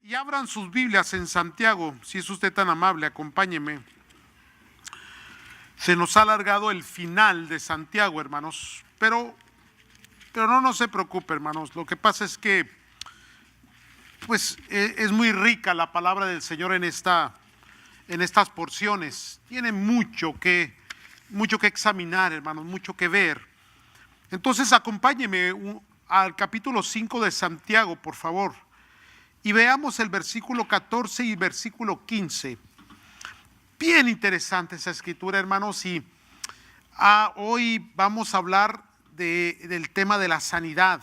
Y abran sus Biblias en Santiago, si es usted tan amable, acompáñeme. Se nos ha alargado el final de Santiago, hermanos, pero no se preocupe, hermanos. Lo que pasa es que es muy rica la palabra del Señor en estas porciones. Tiene mucho que examinar, hermanos, mucho que ver. Entonces acompáñeme al capítulo 5 de Santiago, por favor. Y veamos el versículo 14 y versículo 15. Bien interesante esa escritura, hermanos, y hoy vamos a hablar del tema de la sanidad.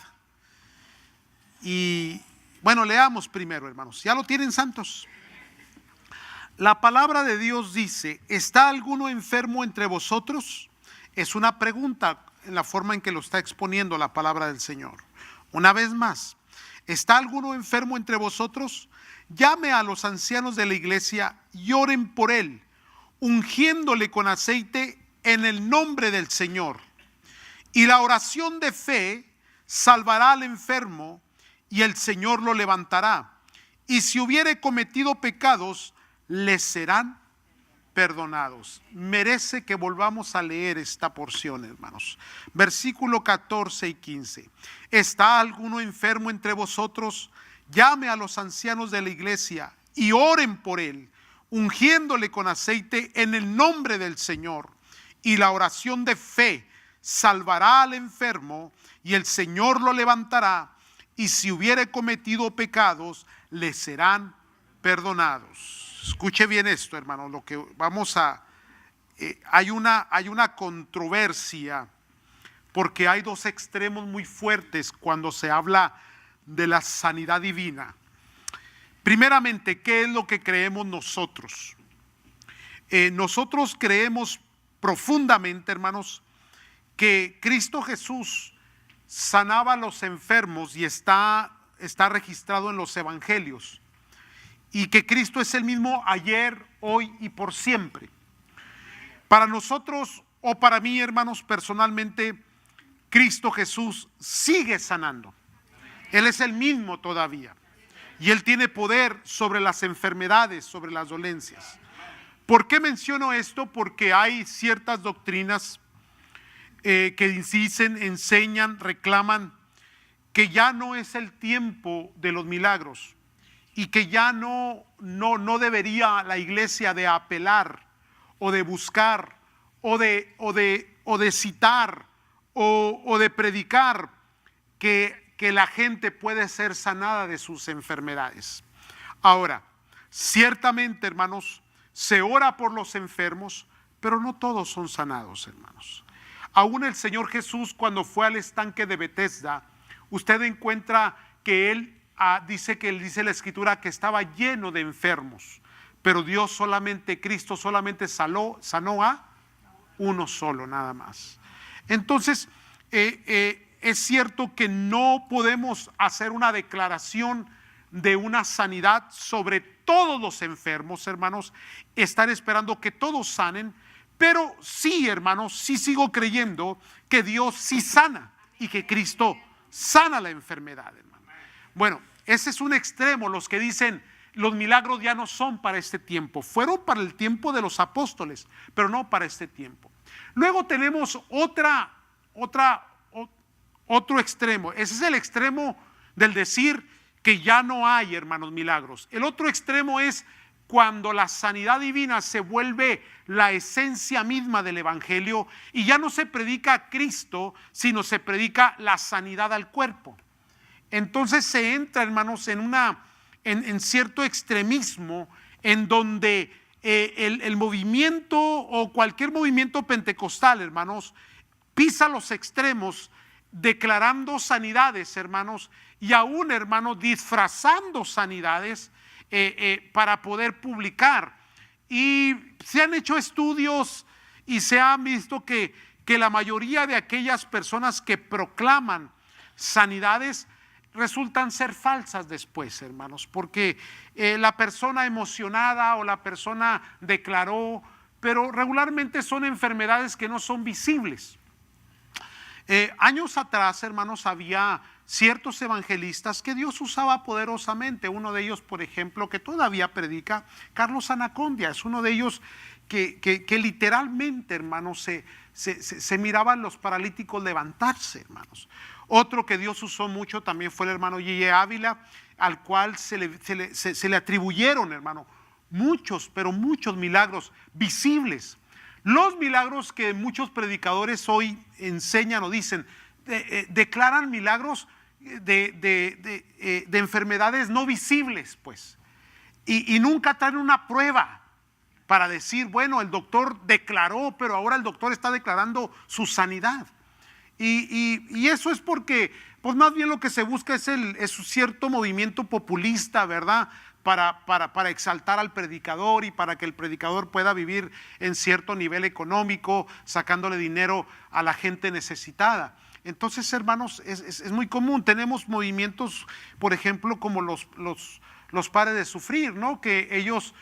Y bueno, leamos primero, hermanos. ¿Ya lo tienen, santos? La palabra de Dios dice: ¿está alguno enfermo entre vosotros? Es una pregunta en la forma en que lo está exponiendo la palabra del Señor. Una vez más, ¿está alguno enfermo entre vosotros? Llame a los ancianos de la iglesia y oren por él, ungiéndole con aceite en el nombre del Señor. Y la oración de fe salvará al enfermo, y el Señor lo levantará. Y si hubiere cometido pecados, le serán perdonados. Merece que volvamos a leer esta porción, hermanos. Versículo 14 y 15. ¿Está alguno enfermo entre vosotros? Llame a los ancianos de la iglesia y oren por él, ungiéndole con aceite en el nombre del Señor. Y la oración de fe salvará al enfermo, y el Señor lo levantará. Y si hubiere cometido pecados, le serán perdonados. Escuche bien esto, hermano. Lo que vamos a hay una controversia, porque hay dos extremos muy fuertes cuando se habla de la sanidad divina. Primeramente, ¿qué es lo que creemos nosotros? Nosotros creemos profundamente, hermanos, que Cristo Jesús sanaba a los enfermos, y está registrado en los evangelios, y que Cristo es el mismo ayer, hoy y por siempre. Para nosotros, o para mí, hermanos, personalmente, Cristo Jesús sigue sanando. Él es el mismo todavía, y Él tiene poder sobre las enfermedades, sobre las dolencias. ¿Por qué menciono esto? Porque hay ciertas doctrinas que dicen, enseñan, reclaman que ya no es el tiempo de los milagros, y que ya no debería la iglesia de apelar o de buscar o de citar o de predicar que la gente puede ser sanada de sus enfermedades. Ahora, ciertamente, hermanos, se ora por los enfermos, pero no todos son sanados, hermanos. Aún el Señor Jesús, cuando fue al estanque de Betesda, usted encuentra que Él dice la escritura que estaba lleno de enfermos, pero Cristo solamente sanó a uno solo, nada más. Entonces, es cierto que no podemos hacer una declaración de una sanidad sobre todos los enfermos, hermanos, estar esperando que todos sanen, pero sí, hermanos, sí sigo creyendo que Dios sí sana y que Cristo sana la enfermedad, hermano. Bueno, ese es un extremo, los que dicen los milagros ya no son para este tiempo. Fueron para el tiempo de los apóstoles, pero no para este tiempo. Luego tenemos otro extremo. Ese es el extremo del decir que ya no hay, hermanos, milagros. El otro extremo es cuando la sanidad divina se vuelve la esencia misma del evangelio, y ya no se predica a Cristo, sino se predica la sanidad al cuerpo. Entonces se entra, hermanos, en cierto extremismo, en donde el movimiento o cualquier movimiento pentecostal, hermanos, pisa los extremos, declarando sanidades, hermanos, y aún, hermanos, disfrazando sanidades para poder publicar. Y se han hecho estudios y se ha visto que la mayoría de aquellas personas que proclaman sanidades resultan ser falsas después, hermanos, porque la persona emocionada o la persona declaró, pero regularmente son enfermedades que no son visibles. Años atrás, hermanos, había ciertos evangelistas que Dios usaba poderosamente. Uno de ellos, por ejemplo, que todavía predica, Carlos Anacondia, es uno de ellos que literalmente, hermanos, se miraban los paralíticos levantarse, hermanos. Otro que Dios usó mucho también fue el hermano Yeye Ávila, al cual se le atribuyeron, hermano, muchos, pero muchos milagros visibles. Los milagros que muchos predicadores hoy enseñan o dicen, declaran milagros de enfermedades no visibles, pues, y nunca traen una prueba para decir, bueno, el doctor declaró, pero ahora el doctor está declarando su sanidad. Y eso es porque, pues más bien lo que se busca es un cierto movimiento populista, ¿verdad? Para exaltar al predicador y para que el predicador pueda vivir en cierto nivel económico, sacándole dinero a la gente necesitada. Entonces, hermanos, es muy común. Tenemos movimientos, por ejemplo, como los Pares de Sufrir, ¿no? Que ellos,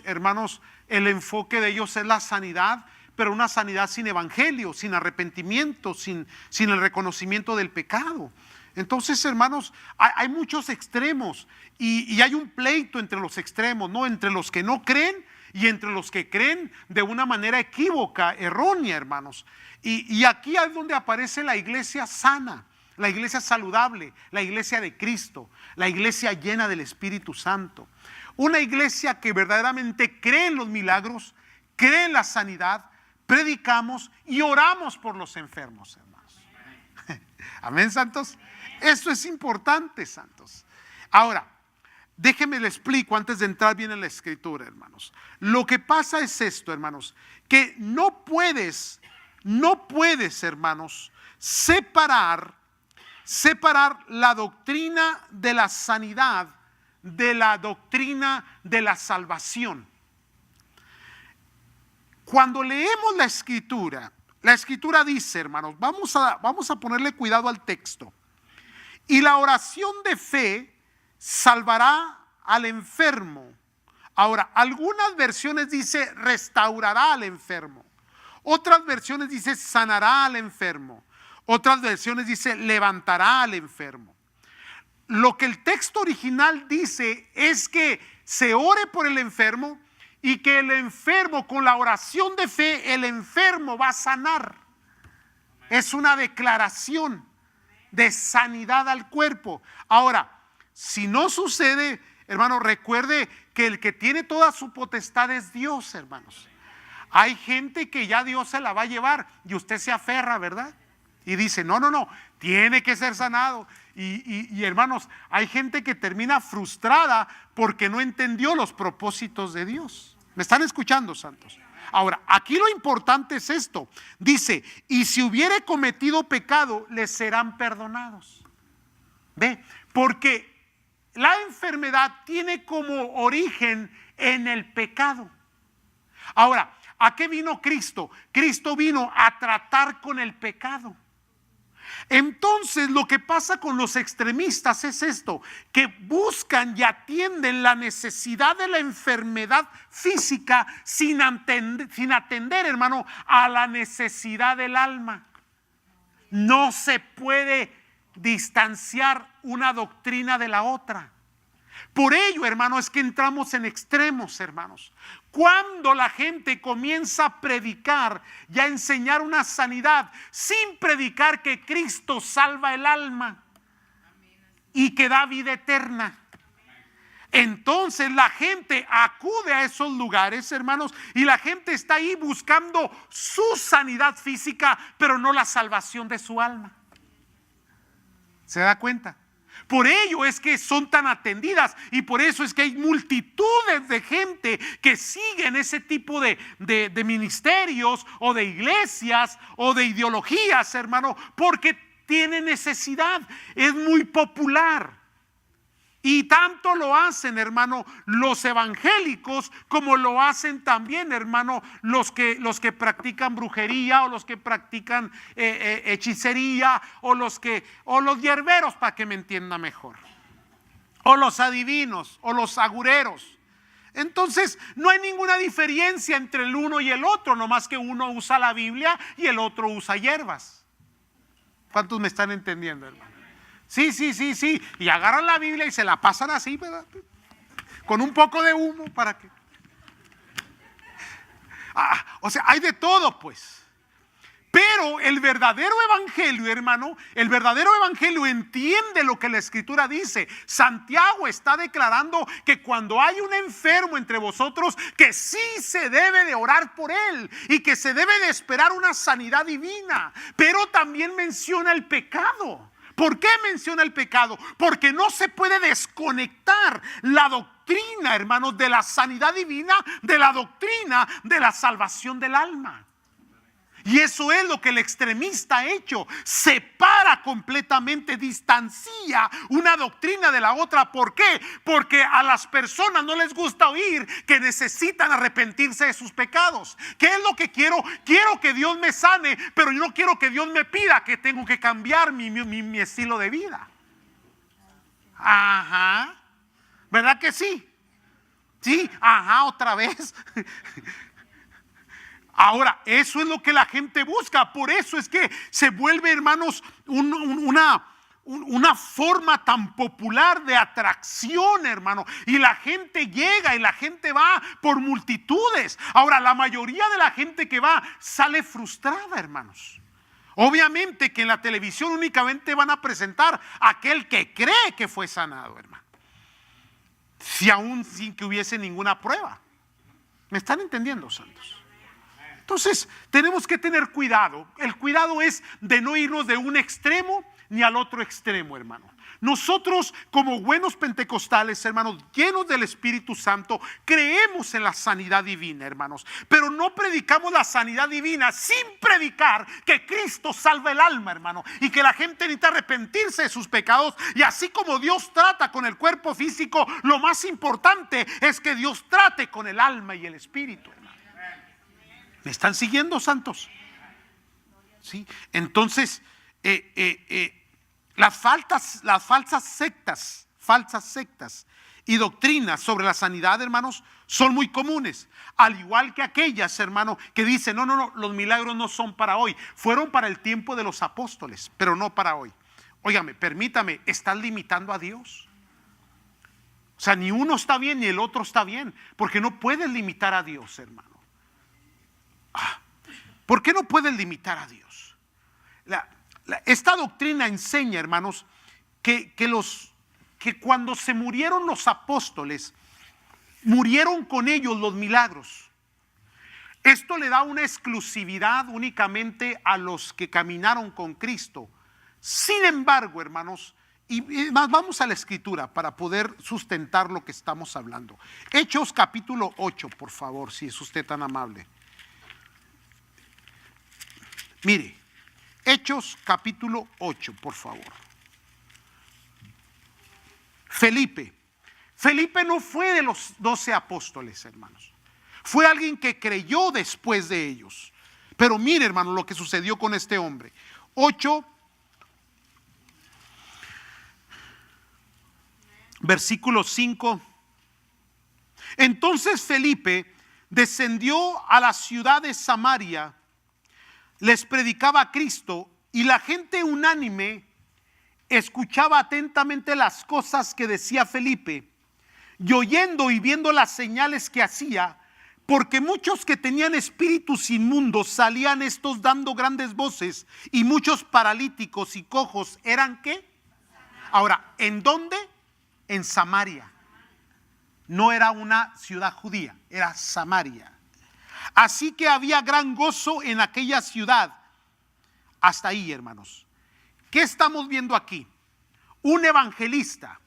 hermanos, el enfoque de ellos es la sanidad, pero una sanidad sin evangelio, sin arrepentimiento, sin el reconocimiento del pecado. Entonces, hermanos, hay muchos extremos y hay un pleito entre los extremos, ¿no? Entre los que no creen y entre los que creen de una manera equívoca, errónea, hermanos. Y aquí es donde aparece la iglesia sana, la iglesia saludable, la iglesia de Cristo, la iglesia llena del Espíritu Santo. Una iglesia que verdaderamente cree en los milagros, cree en la sanidad, predicamos y oramos por los enfermos, hermanos. Amén, santos. Esto es importante, santos. Ahora, déjenme le explico antes de entrar bien en la escritura, hermanos. Lo que pasa es esto, hermanos, que no puedes, hermanos, separar la doctrina de la sanidad de la doctrina de la salvación. Cuando leemos la escritura dice, hermanos, vamos a ponerle cuidado al texto. Y la oración de fe salvará al enfermo. Ahora, algunas versiones dice restaurará al enfermo. Otras versiones dice sanará al enfermo. Otras versiones dice levantará al enfermo. Lo que el texto original dice es que se ore por el enfermo y que el enfermo, con la oración de fe, el enfermo va a sanar. Es una declaración de sanidad al cuerpo. Ahora, si no sucede, hermano, recuerde que el que tiene toda su potestad es Dios, hermanos. Hay gente que ya Dios se la va a llevar y usted se aferra, ¿verdad? Y dice, no, tiene que ser sanado. Y hermanos, hay gente que termina frustrada porque no entendió los propósitos de Dios. ¿Me están escuchando, santos? Ahora, aquí lo importante es esto. Dice, y si hubiere cometido pecado, les serán perdonados. ¿Ve? Porque la enfermedad tiene como origen en el pecado. Ahora, ¿a qué vino Cristo? Cristo vino a tratar con el pecado. Entonces lo que pasa con los extremistas es esto, que buscan y atienden la necesidad de la enfermedad física sin atender, hermano, a la necesidad del alma. No se puede distanciar una doctrina de la otra. Por ello, hermano, es que entramos en extremos, hermanos. Cuando la gente comienza a predicar y a enseñar una sanidad sin predicar que Cristo salva el alma y que da vida eterna, entonces la gente acude a esos lugares, hermanos, y la gente está ahí buscando su sanidad física, pero no la salvación de su alma. ¿Se da cuenta? Por ello es que son tan atendidas y por eso es que hay multitudes de gente que siguen ese tipo de ministerios o de iglesias o de ideologías, hermano, porque tiene necesidad, es muy popular. Y tanto lo hacen, hermano, los evangélicos, como lo hacen también, hermano, los que practican brujería o los que practican hechicería o los hierberos, para que me entienda mejor, o los adivinos o los agureros. Entonces no hay ninguna diferencia entre el uno y el otro, nomás que uno usa la Biblia y el otro usa hierbas. ¿Cuántos me están entendiendo, hermano? Sí, sí, sí, sí. Y agarran la Biblia y se la pasan así, ¿verdad? Con un poco de humo para que... o sea, hay de todo, pues. Pero el verdadero evangelio, hermano, el verdadero evangelio entiende lo que la Escritura dice. Santiago está declarando que cuando hay un enfermo entre vosotros, que sí se debe de orar por él y que se debe de esperar una sanidad divina. Pero también menciona el pecado. ¿Por qué menciona el pecado? Porque no se puede desconectar la doctrina, hermanos, de la sanidad divina, de la doctrina de la salvación del alma. Y eso es lo que el extremista ha hecho. Separa completamente, distancia una doctrina de la otra. ¿Por qué? Porque a las personas no les gusta oír que necesitan arrepentirse de sus pecados. ¿Qué es lo que quiero? Quiero que Dios me sane, pero yo no quiero que Dios me pida que tengo que cambiar mi estilo de vida. Ajá. ¿Verdad que sí? Sí, ajá, otra vez. Ahora, eso es lo que la gente busca. Por eso es que se vuelve, hermanos, una forma tan popular de atracción, hermano. Y la gente llega y la gente va por multitudes. Ahora, la mayoría de la gente que va sale frustrada, hermanos. Obviamente que en la televisión únicamente van a presentar a aquel que cree que fue sanado, hermano. Si aún sin que hubiese ninguna prueba. ¿Me están entendiendo, santos? Entonces tenemos que tener cuidado. El cuidado es de no irnos de un extremo ni al otro extremo, hermano. Nosotros como buenos pentecostales, hermanos, llenos del Espíritu Santo, creemos en la sanidad divina, hermanos. Pero no predicamos la sanidad divina sin predicar que Cristo salva el alma, hermano. Y que la gente necesita arrepentirse de sus pecados. Y así como Dios trata con el cuerpo físico, lo más importante es que Dios trate con el alma y el espíritu, hermano. ¿Me están siguiendo, santos? ¿Sí? Entonces, las falsas sectas y doctrinas sobre la sanidad, hermanos, son muy comunes. Al igual que aquellas, hermanos, que dicen, no, los milagros no son para hoy. Fueron para el tiempo de los apóstoles, pero no para hoy. Óigame, permítame, ¿estás limitando a Dios? O sea, ni uno está bien ni el otro está bien, porque no puedes limitar a Dios, hermano. ¿Por qué no pueden limitar a Dios? Esta doctrina enseña, hermanos, que cuando se murieron los apóstoles, murieron con ellos los milagros. Esto le da una exclusividad únicamente a los que caminaron con Cristo. Sin embargo, hermanos, y vamos a la escritura para poder sustentar lo que estamos hablando. Hechos capítulo 8, por favor, si es usted tan amable. Mire, Hechos capítulo 8, por favor. Felipe no fue de los 12 apóstoles, hermanos. Fue alguien que creyó después de ellos. Pero mire, hermano, lo que sucedió con este hombre. 8, versículo 5. Entonces Felipe descendió a la ciudad de Samaria, les predicaba a Cristo y la gente unánime escuchaba atentamente las cosas que decía Felipe y oyendo y viendo las señales que hacía, porque muchos que tenían espíritus inmundos salían estos dando grandes voces y muchos paralíticos y cojos eran ¿qué? Ahora, ¿en dónde? En Samaria. No era una ciudad judía, era Samaria. Así que había gran gozo en aquella ciudad. Hasta ahí, hermanos. ¿Qué estamos viendo aquí? Un evangelista.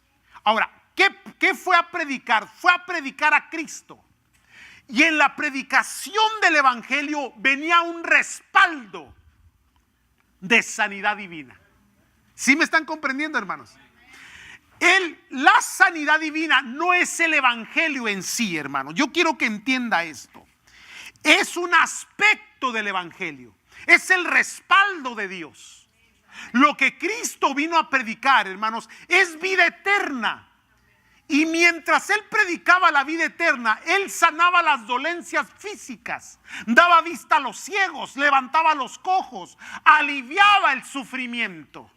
Ahora, ¿qué fue a predicar? Fue a predicar a Cristo. Y en la predicación del evangelio venía un respaldo de sanidad divina. ¿Sí me están comprendiendo, hermanos? La sanidad divina no es el evangelio en sí, hermano. Yo quiero que entienda esto. Es un aspecto del evangelio. Es el respaldo de Dios. Lo que Cristo vino a predicar, hermanos, es vida eterna. Y mientras Él predicaba la vida eterna, Él sanaba las dolencias físicas, daba vista a los ciegos, levantaba a los cojos, aliviaba el sufrimiento.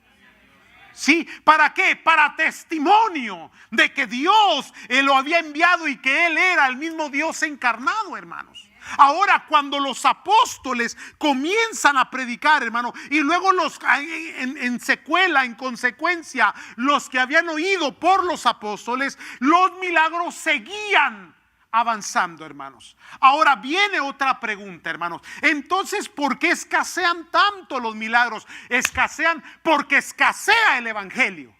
¿Sí? ¿Para qué? Para testimonio de que Dios lo había enviado y que Él era el mismo Dios encarnado, hermanos. Ahora, cuando los apóstoles comienzan a predicar, hermano, y luego en secuela, en consecuencia, los que habían oído por los apóstoles, los milagros seguían avanzando, hermanos. Ahora viene otra pregunta, hermanos. Entonces, ¿por qué escasean tanto los milagros? Escasean porque escasea el evangelio.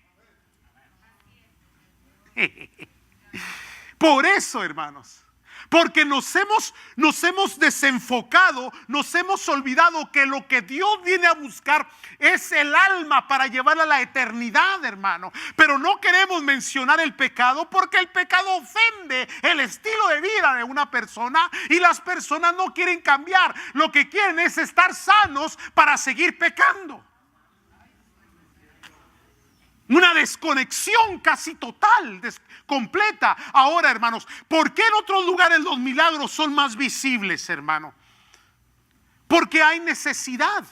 Por eso, hermanos. Porque nos hemos desenfocado, nos hemos olvidado que lo que Dios viene a buscar es el alma para llevarla a la eternidad, hermano. Pero no queremos mencionar el pecado porque el pecado ofende el estilo de vida de una persona y las personas no quieren cambiar. Lo que quieren es estar sanos para seguir pecando. Una desconexión casi total, completa. Ahora, hermanos, ¿por qué en otros lugares los milagros son más visibles, hermano? Porque hay necesidad.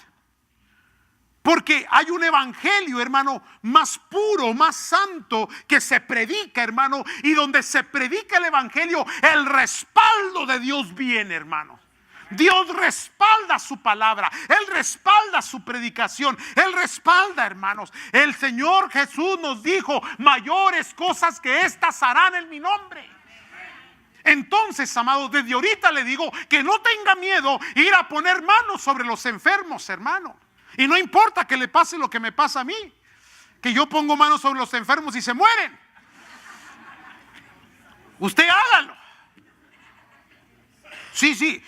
Porque hay un evangelio, hermano, más puro, más santo que se predica, hermano. Y donde se predica el evangelio, el respaldo de Dios viene, hermano. Dios respalda su palabra, Él respalda su predicación, Él respalda, hermanos. El Señor Jesús nos dijo: mayores cosas que estas harán en mi nombre. Entonces, amados, desde ahorita le digo que no tenga miedo ir a poner manos sobre los enfermos, hermano. Y no importa que le pase lo que me pasa a mí, que yo pongo manos sobre los enfermos y se mueren. Usted hágalo. Sí.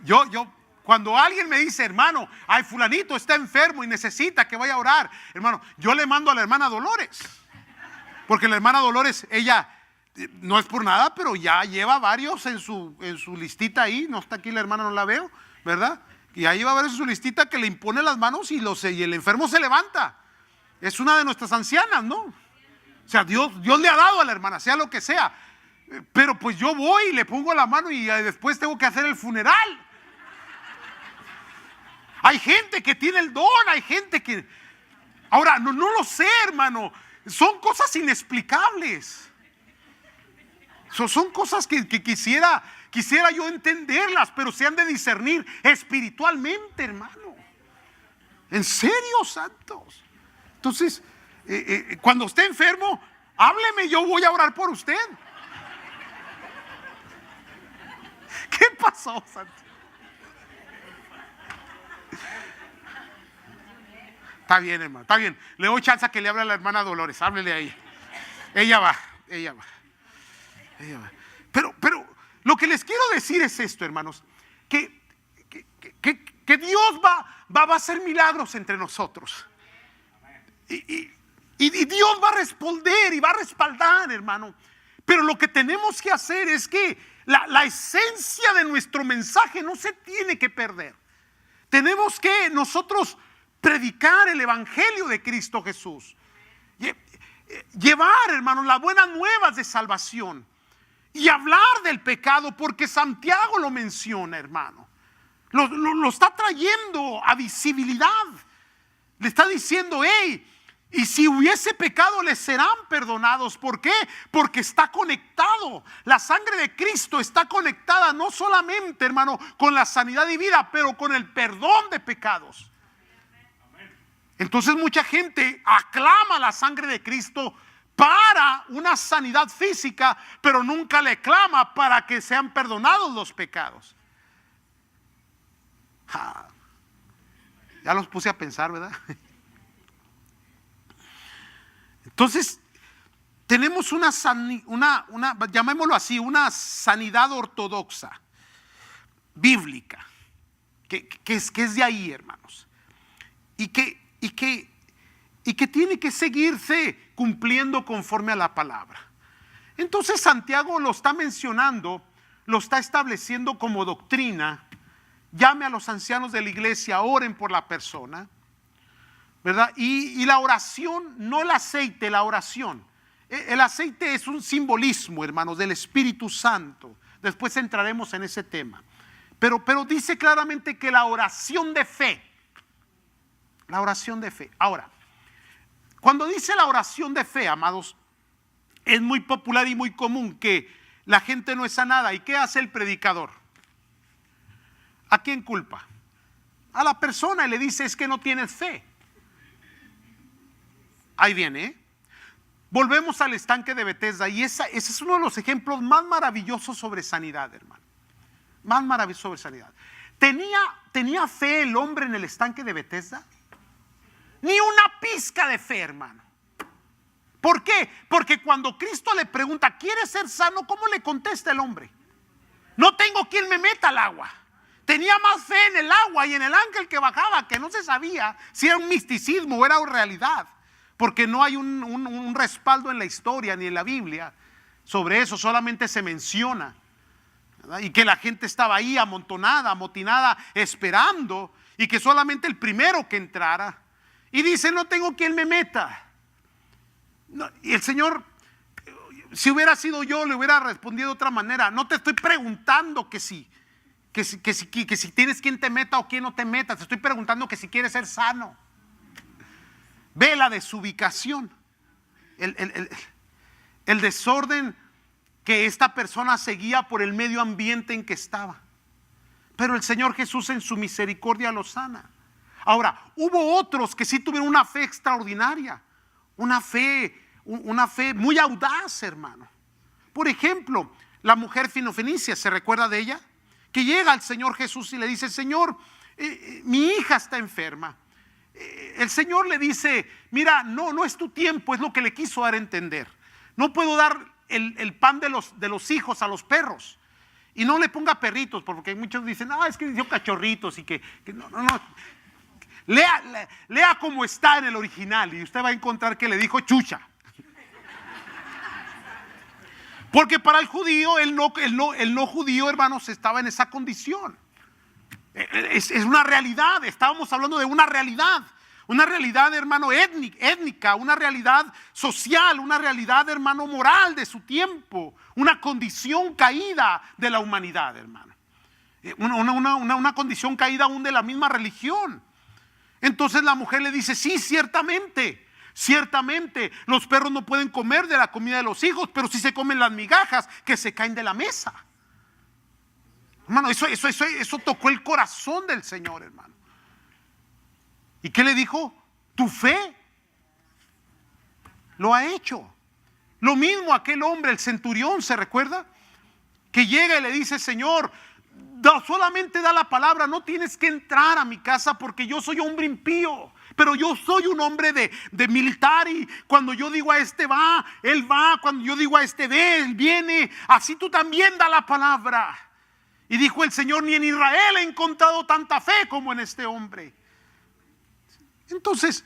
Yo cuando alguien me dice: hermano, ay, fulanito está enfermo y necesita que vaya a orar, hermano, yo le mando a la hermana Dolores. Porque la hermana Dolores, ella, no es por nada, pero ya lleva varios en su listita ahí. No está aquí la hermana, no la veo, ¿verdad? Y ahí va a ver en su listita que le impone las manos y el enfermo se levanta. Es una de nuestras ancianas, ¿no? O sea, Dios le ha dado a la hermana, sea lo que sea. Pero pues yo voy y le pongo la mano y después tengo que hacer el funeral. Hay gente que tiene el don, hay gente que... Ahora, no lo sé, hermano. Son cosas inexplicables. Son cosas que quisiera yo entenderlas, pero se han de discernir espiritualmente, hermano. ¿En serio, santos? Entonces... cuando esté enfermo, hábleme, yo voy a orar por usted. ¿Qué pasó, santo? Está bien, hermano, está bien. Le doy chance a que le hable a la hermana Dolores. Háblele a ella. Ella va. Pero lo que les quiero decir es esto, hermanos, que Dios va a hacer milagros entre nosotros. Y Dios va a responder y va a respaldar, hermano. Pero lo que tenemos que hacer es que la esencia de nuestro mensaje no se tiene que perder. Tenemos que nosotros predicar el evangelio de Cristo Jesús. Llevar, hermano, las buenas nuevas de salvación. Y hablar del pecado, porque Santiago lo menciona, hermano. Lo está trayendo a visibilidad. Le está diciendo: hey, y si hubiese pecado les serán perdonados. ¿Por qué? Porque está conectado. La sangre de Cristo está conectada no solamente, hermano, con la sanidad y vida, pero con el perdón de pecados. Entonces mucha gente aclama la sangre de Cristo para una sanidad física, pero nunca le clama para que sean perdonados los pecados. Ya los puse a pensar, ¿verdad? Entonces, tenemos una llamémoslo así, una sanidad ortodoxa, bíblica, que es de ahí, hermanos, y que tiene que seguirse cumpliendo conforme a la palabra. Entonces Santiago lo está mencionando, lo está estableciendo como doctrina. Llame a los ancianos de la iglesia, oren por la persona, ¿verdad? Y la oración, no el aceite, la oración. El aceite es un simbolismo, hermanos, del Espíritu Santo. Después entraremos en ese tema. Pero dice claramente que la oración de fe La oración de fe. Ahora, cuando dice la oración de fe, amados, es muy popular y muy común que la gente no es sanada. ¿Y qué hace el predicador? ¿A quién culpa? A la persona, y le dice: es que no tienes fe. Ahí viene, ¿eh? Volvemos al estanque de Betesda, y ese es uno de los ejemplos más maravillosos sobre sanidad, hermano. Más maravilloso sobre sanidad. ¿Tenía fe el hombre en el estanque de Betesda? Ni una pizca de fe, hermano. ¿Por qué? Porque cuando Cristo le pregunta: ¿quieres ser sano?, ¿cómo le contesta el hombre? No tengo quien me meta al agua. Tenía más fe en el agua y en el ángel que bajaba, que no se sabía si era un misticismo o era una realidad, porque no hay un respaldo en la historia ni en la Biblia sobre eso. Solamente se menciona, ¿verdad? Y que la gente estaba ahí amontonada, amotinada, esperando, y que solamente el primero que entrara. Y dice: no tengo quien me meta. No, y el Señor, si hubiera sido yo, le hubiera respondido de otra manera: no te estoy preguntando que si tienes quien te meta o quien no te meta, te estoy preguntando que si quieres ser sano. Ve la desubicación, el desorden que esta persona seguía por el medio ambiente en que estaba. Pero el Señor Jesús en su misericordia lo sana. Ahora, hubo otros que sí tuvieron una fe extraordinaria, una fe muy audaz, hermano. Por ejemplo, la mujer finofenicia, ¿se recuerda de ella? Que llega al Señor Jesús y le dice: Señor, mi hija está enferma. El Señor le dice: mira, no es tu tiempo, es lo que le quiso dar a entender. No puedo dar el pan de los hijos a los perros. Y no le ponga perritos, porque muchos dicen: es que dio cachorritos y que no. Lea como está en el original y usted va a encontrar que le dijo chucha. Porque para el judío, el no judío, hermanos, estaba en esa condición. Es una realidad. Estábamos hablando de una realidad, hermano, étnica, una realidad social, una realidad, hermano, moral de su tiempo, una condición caída de la humanidad, hermano, una condición caída aún de la misma religión. Entonces la mujer le dice: sí, ciertamente los perros no pueden comer de la comida de los hijos, pero sí se comen las migajas que se caen de la mesa. Hermano, eso tocó el corazón del Señor, hermano. ¿Y qué le dijo? Tu fe lo ha hecho. Lo mismo aquel hombre, el centurión, ¿se recuerda? Que llega y le dice: Señor, solamente da la palabra, no tienes que entrar a mi casa porque yo soy hombre impío. Pero yo soy un hombre de militar, y cuando yo digo a este va, él va. Cuando yo digo a este ve, él viene. Así tú también da la palabra. Y dijo el Señor: ni en Israel he encontrado tanta fe como en este hombre. Entonces,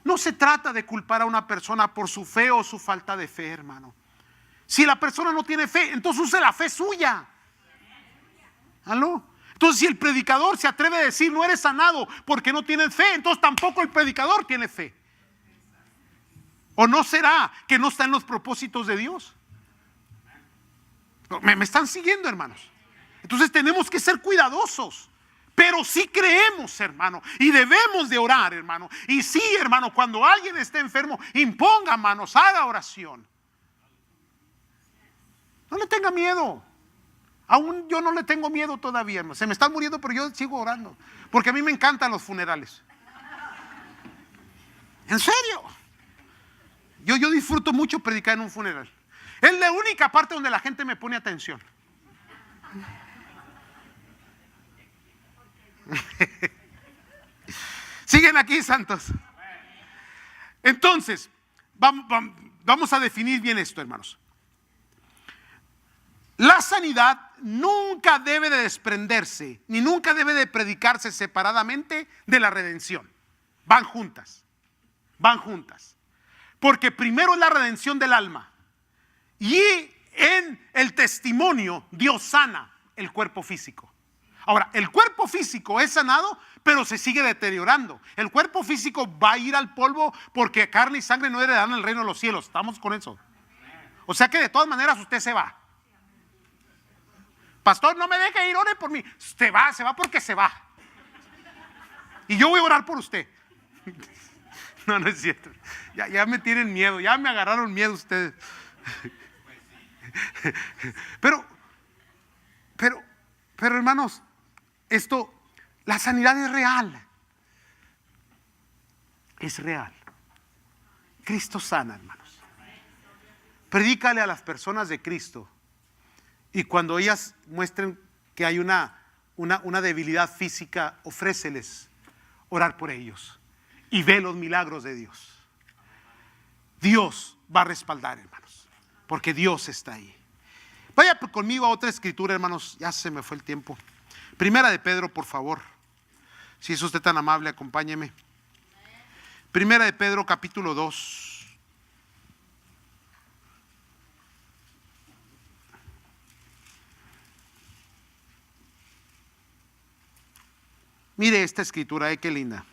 no se trata de culpar a una persona por su fe o su falta de fe, hermano. Si la persona no tiene fe, entonces use la fe suya. ¿Aló? Entonces, si el predicador se atreve a decir: no eres sanado porque no tienes fe, entonces tampoco el predicador tiene fe. ¿O no será que no está en los propósitos de Dios? ¿Me están siguiendo, hermanos? Entonces tenemos que ser cuidadosos. Pero sí creemos, hermano, y debemos de orar, hermano. Y sí, hermano, cuando alguien esté enfermo, imponga manos, haga oración. No le tenga miedo. Aún yo no le tengo miedo todavía, hermano. Se me están muriendo, pero yo sigo orando, porque a mí me encantan los funerales. En serio. Yo disfruto mucho predicar en un funeral. Es la única parte donde la gente me pone atención. Siguen aquí, santos. Entonces, vamos a definir bien esto, hermanos. La sanidad nunca debe de desprenderse, ni nunca debe de predicarse separadamente de la redención. Van juntas. Porque primero es la redención del alma, y en el testimonio Dios sana el cuerpo físico. Ahora, el cuerpo físico es sanado, pero se sigue deteriorando. El cuerpo físico va a ir al polvo, porque carne y sangre no heredarán el reino de los cielos. ¿Estamos con eso? O sea que de todas maneras usted se va. Pastor, no me deje ir, ore por mí. Se va porque se va. Y yo voy a orar por usted. No, no es cierto. Ya me tienen miedo, ya me agarraron miedo ustedes. Pero hermanos, la sanidad es real. Es real. Cristo sana, hermanos. Predícale a las personas de Cristo. Y cuando ellas muestren que hay una debilidad física, ofréceles orar por ellos. Y ve los milagros de Dios. Dios va a respaldar, hermanos. Porque Dios está ahí. Vaya conmigo a otra escritura, hermanos. Ya se me fue el tiempo. Primera de Pedro, por favor. Si es usted tan amable, acompáñeme. Primera de Pedro, capítulo 2. Mire esta escritura, qué linda.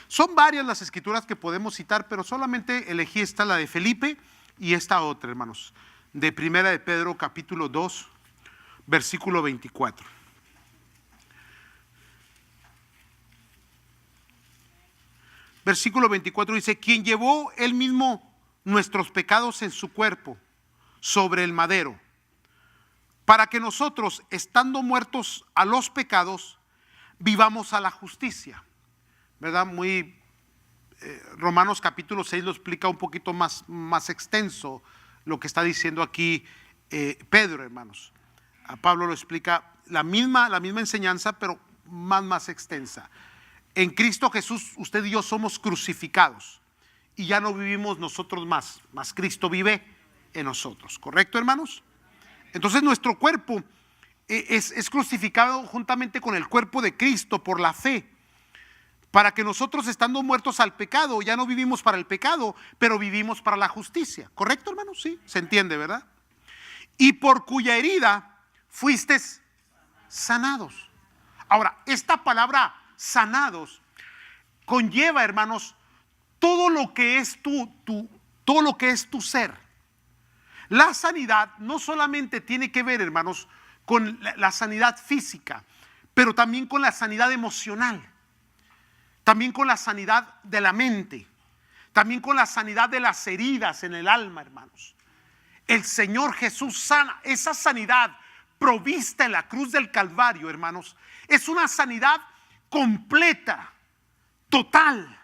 Son varias las escrituras que podemos citar, pero solamente elegí esta, la de Felipe, y esta otra, hermanos. De Primera de Pedro, capítulo 2, versículo 24. Versículo 24 dice: quien llevó él mismo nuestros pecados en su cuerpo sobre el madero, para que nosotros, estando muertos a los pecados, vivamos a la justicia. ¿Verdad? Romanos capítulo 6 lo explica un poquito más extenso lo que está diciendo aquí Pedro, hermanos. A Pablo lo explica la misma enseñanza, pero más extensa. En Cristo Jesús, usted y yo somos crucificados y ya no vivimos nosotros más Cristo vive en nosotros. ¿Correcto, hermanos? Entonces nuestro cuerpo es crucificado juntamente con el cuerpo de Cristo por la fe, para que nosotros, estando muertos al pecado, ya no vivimos para el pecado, pero vivimos para la justicia. ¿Correcto, hermanos? Sí, se entiende, ¿verdad? Y por cuya herida fuisteis sanados. Ahora, esta palabra sanados conlleva, hermanos, todo lo que es todo lo que es tu ser. La sanidad no solamente tiene que ver, hermanos, con la sanidad física, pero también con la sanidad emocional, también con la sanidad de la mente, también con la sanidad de las heridas en el alma, hermanos. El Señor Jesús sana. Esa sanidad provista en la cruz del Calvario, hermanos, es una sanidad completa, total.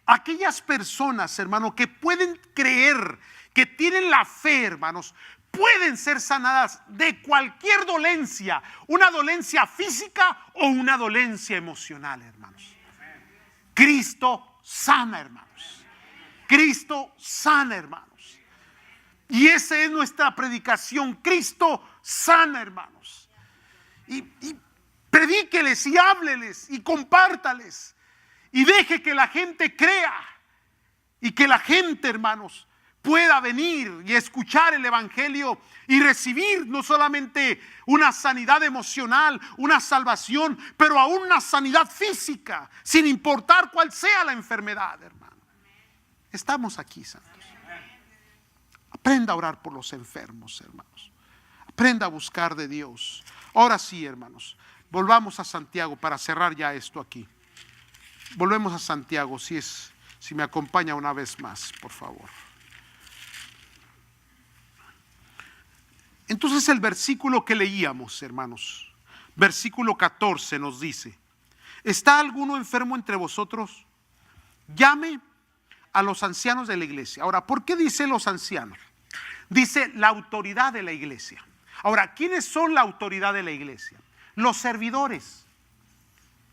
Aquellas personas, hermanos, que pueden creer, que tienen la fe, hermanos, pueden ser sanadas de cualquier dolencia, una dolencia física o una dolencia emocional, hermanos. Cristo sana, hermanos. Cristo sana, hermanos. Y esa es nuestra predicación. Cristo sana, hermanos. Y predíqueles y hábleles y compártales. Y deje que la gente crea. Y que la gente, hermanos, pueda venir y escuchar el evangelio y recibir no solamente una sanidad emocional, una salvación, pero aún una sanidad física, sin importar cuál sea la enfermedad, hermano. Estamos aquí, santos. Aprenda a orar por los enfermos, hermanos. Aprenda a buscar de Dios. Ahora sí, hermanos, volvamos a Santiago para cerrar ya esto aquí. Volvemos a Santiago, si me acompaña una vez más, por favor. Entonces el versículo que leíamos, hermanos, versículo 14 nos dice: ¿está alguno enfermo entre vosotros? Llame a los ancianos de la iglesia. Ahora, ¿por qué dice los ancianos? Dice la autoridad de la iglesia. Ahora, ¿quiénes son la autoridad de la iglesia? Los servidores,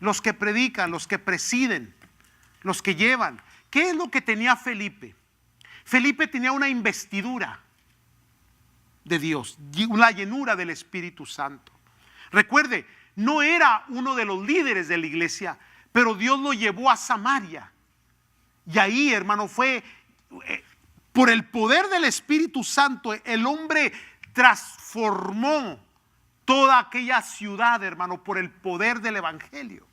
los que predican, los que presiden, los que llevan. ¿Qué es lo que tenía Felipe? Felipe tenía una investidura de Dios, una llenura del Espíritu Santo. Recuerde, no era uno de los líderes de la iglesia, pero Dios lo llevó a Samaria. Y ahí, hermano, fue por el poder del Espíritu Santo, el hombre transformó toda aquella ciudad, hermano, por el poder del evangelio.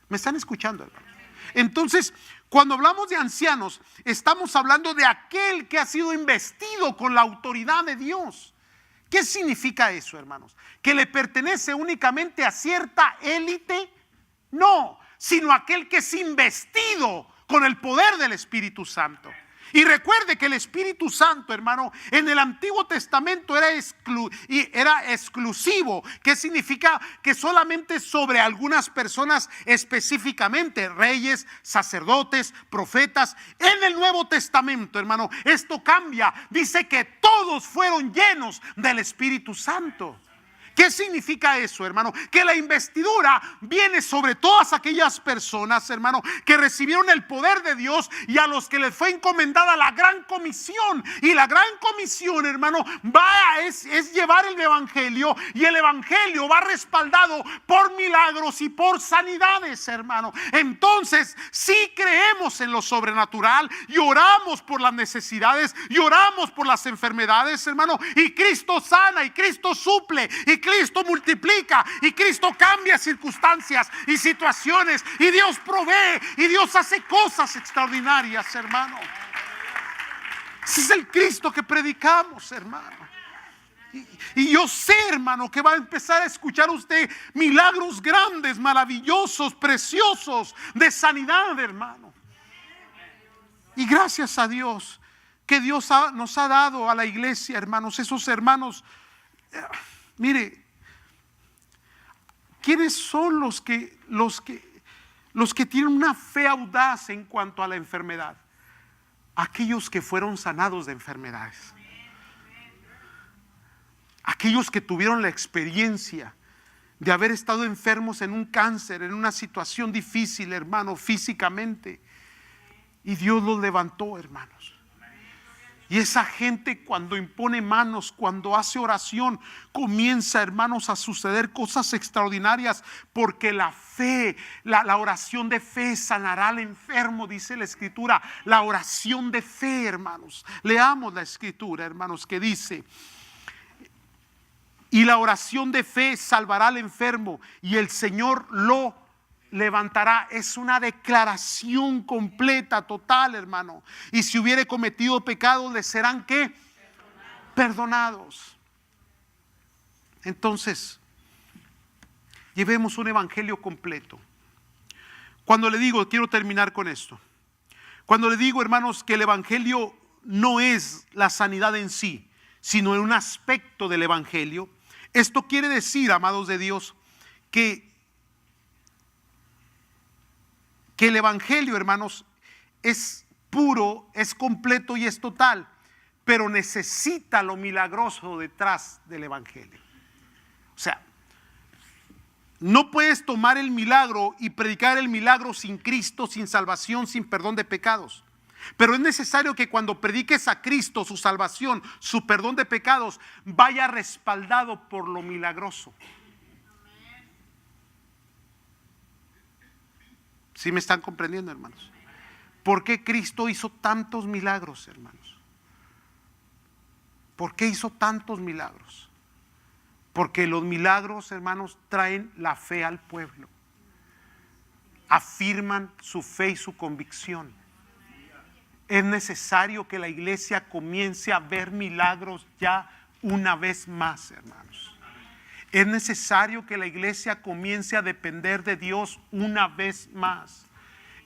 ¿Me están escuchando, hermano? Entonces, cuando hablamos de ancianos, estamos hablando de aquel que ha sido investido con la autoridad de Dios. ¿Qué significa eso, hermanos? ¿Que le pertenece únicamente a cierta élite? No, sino aquel que es investido con el poder del Espíritu Santo. Y recuerde que el Espíritu Santo, hermano, en el Antiguo Testamento era exclusivo. ¿Qué significa? Que solamente sobre algunas personas específicamente, reyes, sacerdotes, profetas. En el Nuevo Testamento, hermano, esto cambia. Dice que todos fueron llenos del Espíritu Santo. ¿Qué significa eso, hermano? Que la investidura viene sobre todas aquellas personas, hermano, que recibieron el poder de Dios y a los que les fue encomendada la gran comisión. Y la gran comisión, hermano, es llevar el evangelio, y el evangelio va respaldado por milagros y por sanidades, hermano. Entonces, si creemos en lo sobrenatural y oramos por las necesidades y oramos por las enfermedades, hermano, y Cristo sana y Cristo suple y Cristo multiplica y Cristo cambia circunstancias y situaciones, y Dios provee y Dios hace cosas extraordinarias, hermano. Ese es el Cristo que predicamos, hermano. Y yo sé, hermano, que va a empezar a escuchar usted milagros grandes, maravillosos, preciosos de sanidad, hermano. Y gracias a Dios que Dios nos ha dado a la iglesia, hermanos, esos hermanos. Mire, ¿quiénes son los que tienen una fe audaz en cuanto a la enfermedad? Aquellos que fueron sanados de enfermedades. Aquellos que tuvieron la experiencia de haber estado enfermos en un cáncer, en una situación difícil, hermano, físicamente. Y Dios los levantó, hermanos. Y esa gente, cuando impone manos, cuando hace oración, comienza, hermanos, a suceder cosas extraordinarias, porque la fe, la oración de fe sanará al enfermo, dice la Escritura. La oración de fe, hermanos. Leamos la Escritura, hermanos, que dice: y la oración de fe salvará al enfermo, y el Señor lo levantará. Es una declaración completa, total, hermano. Y si hubiere cometido pecados, le serán ¿qué? Perdonados. Entonces, llevemos un evangelio completo. Cuando le digo, quiero terminar con esto. Cuando le digo, hermanos, que el evangelio no es la sanidad en sí, sino en un aspecto del evangelio, esto quiere decir, amados de Dios, que el evangelio, hermanos, es puro, es completo y es total, pero necesita lo milagroso detrás del evangelio. O sea, no puedes tomar el milagro y predicar el milagro sin Cristo, sin salvación, sin perdón de pecados. Pero es necesario que cuando prediques a Cristo, su salvación, su perdón de pecados, vaya respaldado por lo milagroso. ¿Sí me están comprendiendo, hermanos? ¿Por qué Cristo hizo tantos milagros, hermanos? ¿Por qué hizo tantos milagros? Porque los milagros, hermanos, traen la fe al pueblo. Afirman su fe y su convicción. Es necesario que la iglesia comience a ver milagros ya una vez más, hermanos. Es necesario que la iglesia comience a depender de Dios una vez más.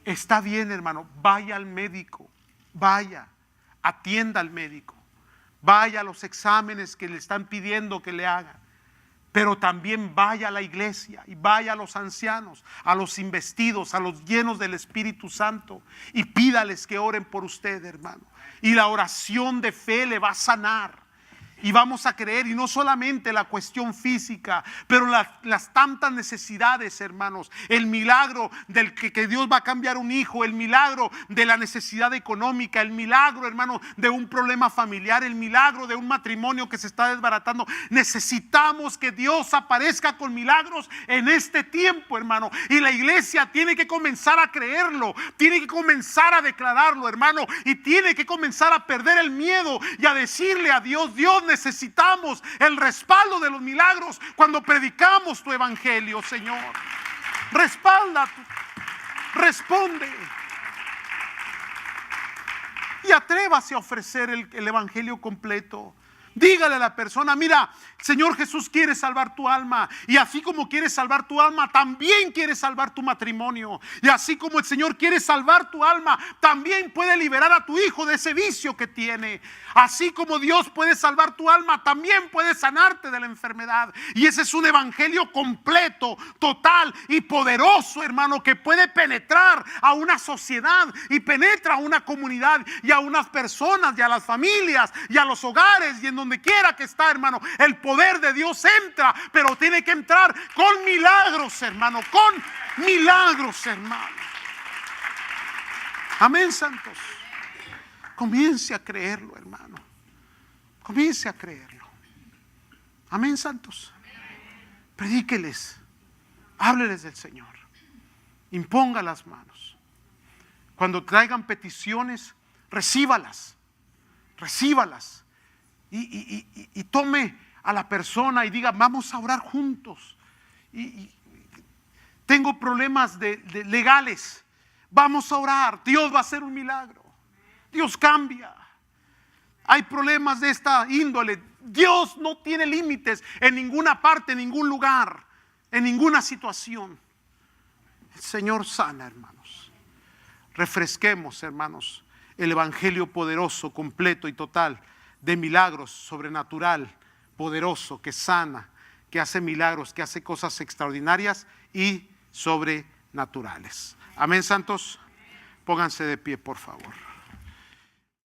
Está bien, hermano, vaya al médico, vaya, atienda al médico, vaya a los exámenes que le están pidiendo que le hagan. Pero también vaya a la iglesia y vaya a los ancianos, a los investidos, a los llenos del Espíritu Santo, y pídales que oren por usted, hermano. Y la oración de fe le va a sanar. Y vamos a creer, y no solamente la cuestión física, pero las tantas necesidades, hermanos. El milagro del que Dios va a cambiar un hijo, el milagro de la necesidad económica, el milagro, hermano, de un problema familiar, el milagro de un matrimonio que se está desbaratando. Necesitamos que Dios aparezca con milagros en este tiempo, hermano. Y la iglesia tiene que comenzar a creerlo, tiene que comenzar a declararlo, hermano, y tiene que comenzar a perder el miedo y a decirle a Dios: Dios, necesitamos el respaldo de los milagros cuando predicamos tu evangelio, Señor. Respalda, responde y atrévase a ofrecer el evangelio completo. Dígale a la persona: mira, el Señor Jesús quiere salvar tu alma, y así como quiere salvar tu alma, también quiere salvar tu matrimonio. Y así como el Señor quiere salvar tu alma, también puede liberar a tu hijo de ese vicio que tiene. Así como Dios puede salvar tu alma, también puede sanarte de la enfermedad. Y ese es un evangelio completo, total y poderoso, hermano, que puede penetrar a una sociedad y penetra a una comunidad y a unas personas y a las familias y a los hogares y en donde quiera que está, hermano. El poder de Dios entra, pero tiene que entrar con milagros, hermano, con milagros, hermano. Amén, santos. Comience a creerlo, hermano. Comience a creerlo. Amén, santos. Predíqueles, hábleles del Señor, imponga las manos. Cuando traigan peticiones, recíbalas, recíbalas. Y tome a la persona y diga: vamos a orar juntos. Tengo problemas legales, vamos a orar. Dios va a hacer un milagro. Dios cambia. Hay problemas de esta índole. Dios no tiene límites en ninguna parte, en ningún lugar, en ninguna situación. El Señor sana, hermanos. Refresquemos, hermanos, el evangelio poderoso, completo y total de milagros, sobrenatural, poderoso, que sana, que hace milagros, que hace cosas extraordinarias y sobrenaturales. Amén, santos. Pónganse de pie, por favor.